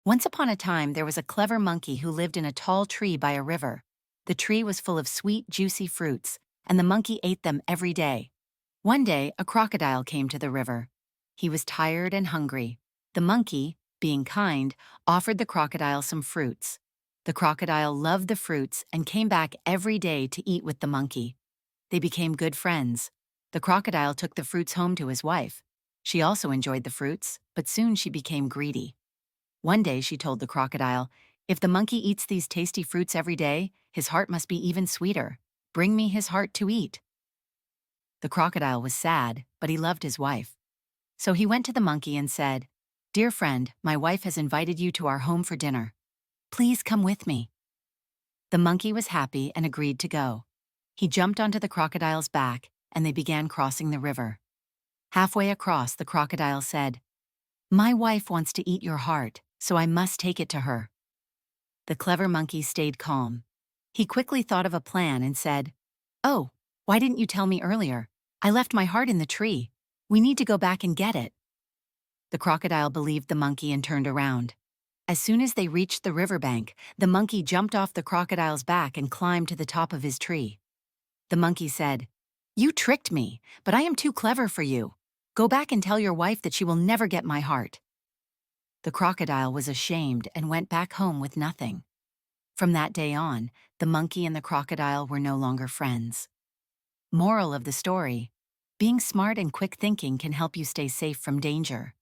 Once upon a time, there was a clever monkey who lived in a tall tree by a river. The tree was full of sweet, juicy fruits, and the monkey ate them every day. One day, a crocodile came to the river. He was tired and hungry. The monkey, being kind, offered the crocodile some fruits. The crocodile loved the fruits and came back every day to eat with the monkey. They became good friends. The crocodile took the fruits home to his wife. She also enjoyed the fruits, but soon she became greedy. One day she told the crocodile, "If the monkey eats these tasty fruits every day, his heart must be even sweeter. Bring me his heart to eat." The crocodile was sad, but he loved his wife. So he went to the monkey and said, "Dear friend, my wife has invited you to our home for dinner. Please come with me." The monkey was happy and agreed to go. He jumped onto the crocodile's back, and they began crossing the river. Halfway across, the crocodile said, "My wife wants to eat your heart, so I must take it to her." The clever monkey stayed calm. He quickly thought of a plan and said, "Oh, why didn't you tell me earlier? I left my heart in the tree. We need to go back and get it." The crocodile believed the monkey and turned around. As soon as they reached the riverbank, the monkey jumped off the crocodile's back and climbed to the top of his tree. The monkey said, "You tricked me, but I am too clever for you. Go back and tell your wife that she will never get my heart." The crocodile was ashamed and went back home with nothing. From that day on, the monkey and the crocodile were no longer friends. Moral of the story: being smart and quick thinking can help you stay safe from danger.